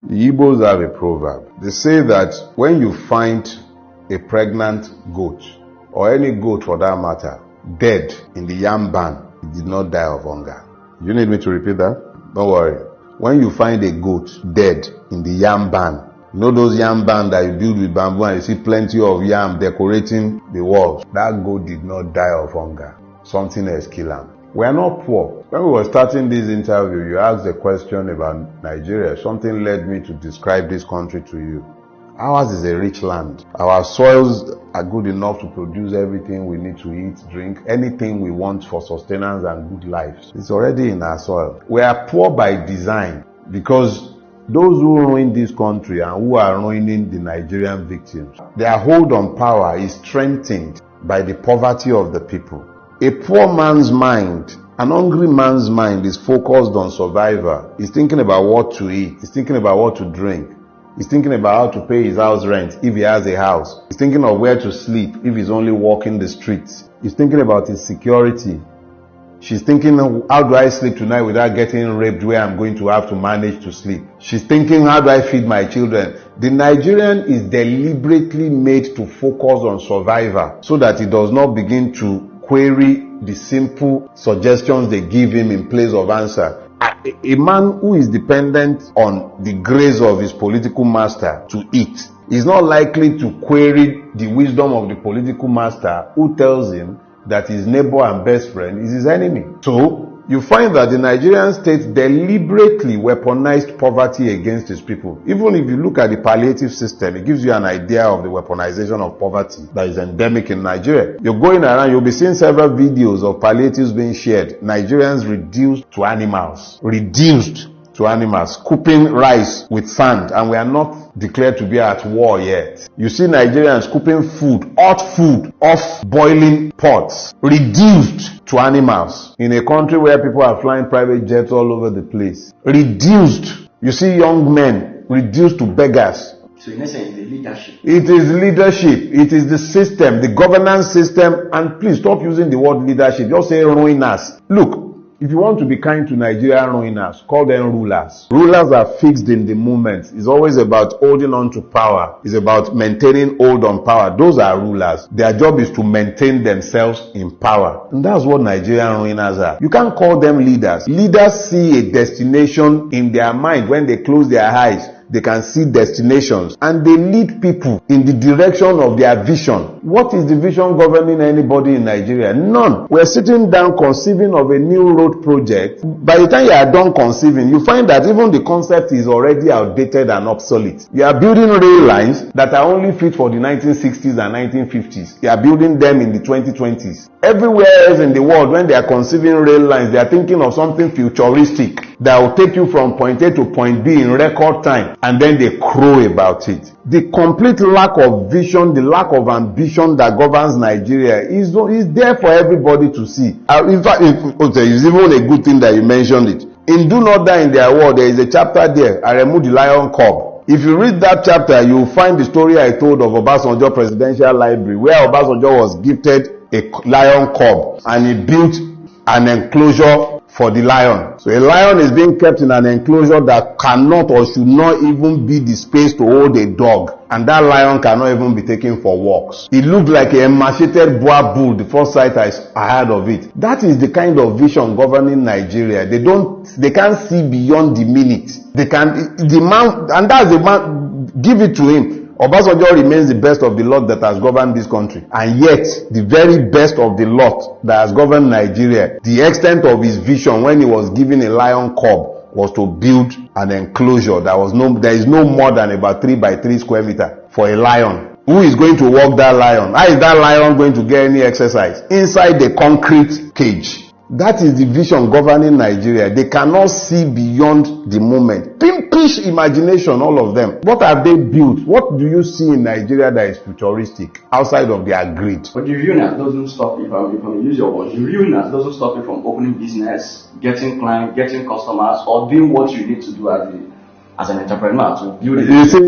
The Igbos have a proverb. They say that when you find a pregnant goat, or any goat for that matter, dead in the yam barn, it did not die of hunger. You need me to repeat that? Don't worry. When you find a goat dead in the yam barn, you know those yam barn that you build with bamboo and you see plenty of yam decorating the walls? That goat did not die of hunger. Something else killed him. We are not poor. When we were starting this interview, you asked a question about Nigeria. Something led me to describe this country to you. Ours is a rich land. Our soils are good enough to produce everything we need to eat, drink, anything we want for sustenance and good lives. It's already in our soil. We are poor by design because those who ruin this country and who are ruining the Nigerian victims, their hold on power is strengthened by the poverty of the people. A poor man's mind, an hungry man's mind is focused on survival. He's thinking about what to eat. He's thinking about what to drink. He's thinking about how to pay his house rent if he has a house. He's thinking of where to sleep if he's only walking the streets. He's thinking about his security. She's thinking, how do I sleep tonight without getting raped where I'm going to have to manage to sleep? She's thinking, how do I feed my children? The Nigerian is deliberately made to focus on survival so that he does not begin to query the simple suggestions they give him in place of answer. A man who is dependent on the grace of his political master to eat is not likely to query the wisdom of the political master who tells him that his neighbor and best friend is his enemy. So, you find that the Nigerian state deliberately weaponized poverty against its people. Even if you look at the palliative system, it gives you an idea of the weaponization of poverty that is endemic in Nigeria. You're going around, you'll be seeing several videos of palliatives being shared. Nigerians reduced to animals. Scooping rice with sand, and we are not declared to be at war yet. You see Nigerians scooping food, hot food, off boiling pots, reduced to animals in a country where people are flying private jets all over the place. Reduced. You see young men reduced to beggars. So in essence, the leadership. It is leadership. It is the system, the governance system. And please stop using the word leadership. Just say ruiners. Look, if you want to be kind to Nigerian ruiners, call them rulers. Rulers are fixed in the moment. It's always about holding on to power. It's about maintaining hold on power. Those are rulers. Their job is to maintain themselves in power. And that's what Nigerian ruiners are. You can't call them leaders. Leaders see a destination in their mind. When they close their eyes, they can see destinations and they lead people in the direction of their vision. What is the vision governing anybody in Nigeria? None. We're sitting down conceiving of a new road project. By the time you are done conceiving, you find that even the concept is already outdated and obsolete. You are building rail lines that are only fit for the 1960s and 1950s. You are building them in the 2020s. Everywhere else in the world, when they are conceiving rail lines, they are thinking of something futuristic that will take you from point A to point B in record time, and then they crow about it. The complete lack of vision, the lack of ambition that governs Nigeria is there for everybody to see. In fact, it's even a good thing that you mentioned it. In Do Not Die in Their War, there is a chapter there, Aremu the Lion Cub. If you read that chapter, you will find the story I told of Obasanjo Presidential Library, where Obasanjo was gifted a lion cub and he built an enclosure for the lion. So a lion is being kept in an enclosure that cannot or should not even be the space to hold a dog. And that lion cannot even be taken for walks. It looked like a emaciated boar bull the first sight I had of it. That is the kind of vision governing Nigeria. They can't see beyond the minute. And that's the man, give it to him. Obasanjo remains the best of the lot that has governed this country. And yet, the very best of the lot that has governed Nigeria, the extent of his vision when he was given a lion cub was to build an enclosure there is no more than about 3 by 3 square meter for a lion. Who is going to walk that lion? How is that lion going to get any exercise? Inside the concrete cage. That is the vision governing Nigeria. They cannot see beyond the moment. Pimpish imagination, all of them. What have they built? What do you see in Nigeria that is futuristic outside of their greed? But the realness doesn't stop, if I use your words, the realness doesn't stop you from opening business, getting clients, getting customers, or doing what you need to do as an entrepreneur to build it. You see,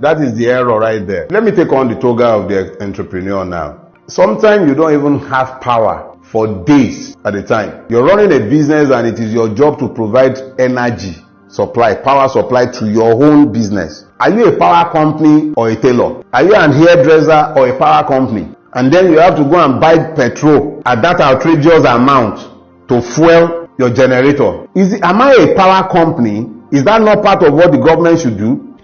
that is the error right there. Let me take on the toga of the entrepreneur now. Sometimes you don't even have power for days at a time. You're running a business and it is your job to provide energy supply, power supply to your own business. Are you a power company or a tailor? Are you an hairdresser or a power company? And then you have to go and buy petrol at that outrageous amount to fuel your generator. Am I a power company? Is that not part of what the government should do?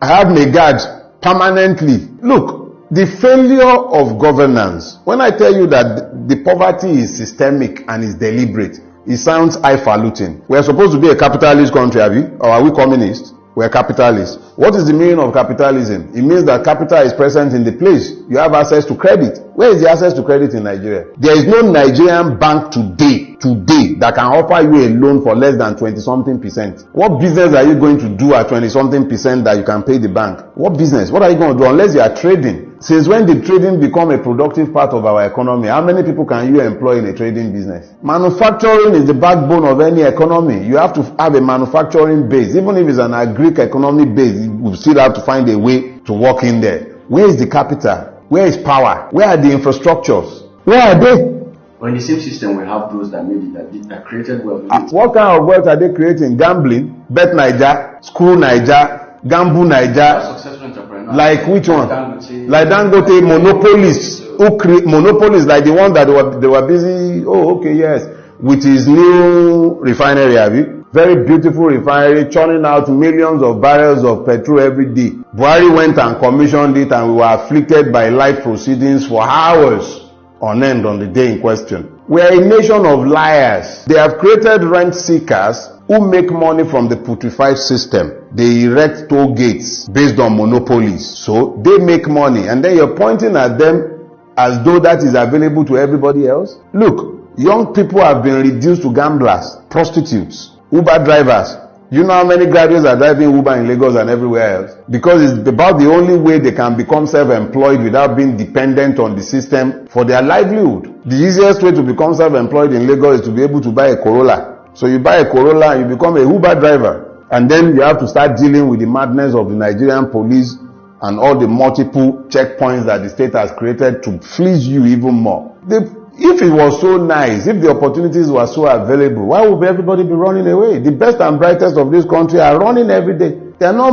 I have Megad permanently. Look, the failure of governance, when I tell you that the poverty is systemic and is deliberate, it sounds highfalutin. We are supposed to be a capitalist country, or are we communist? We are capitalists. What is the meaning of capitalism? It means that capital is present in the place. You have access to credit. Where is the access to credit in Nigeria? There is no Nigerian bank today that can offer you a loan for less than 20-something%. What business are you going to do at 20-something% that you can pay the bank? What business? What are you going to do unless you are trading? Since when did trading become a productive part of our economy? How many people can you employ in a trading business? Manufacturing is the backbone of any economy. You have to have a manufacturing base. Even if it's an agric economy base, you still have to find a way to work in there. Where is the capital? Where is power? Where are the infrastructures? Where are they? But in the same system, we have those that made it, that created wealth. What kind of wealth are they creating? Gambling? Bet Naija? Screw Naija? Gamble Naija? Successful entrepreneurs. Like which one? Like Dangote, monopolists. Who create monopolists like the one that they were busy, with his new refinery, have you? Very beautiful refinery, churning out millions of barrels of petrol every day. Buhari went and commissioned it, and we were afflicted by life proceedings for hours on end on the day in question. We are a nation of liars. They have created rent seekers who make money from the putrefied system. They erect toll gates based on monopolies. So they make money, and then you're pointing at them as though that is available to everybody else. Look, young people have been reduced to gamblers, prostitutes, Uber drivers. You know how many graduates are driving Uber in Lagos and everywhere else? Because it's about the only way they can become self-employed without being dependent on the system for their livelihood. The easiest way to become self-employed in Lagos is to be able to buy a Corolla. So you buy a Corolla, you become a Uber driver. And then you have to start dealing with the madness of the Nigerian police and all the multiple checkpoints that the state has created to fleece you even more. If it was so nice, if the opportunities were so available, why would everybody be running away? The best and brightest of this country are running every day. They are not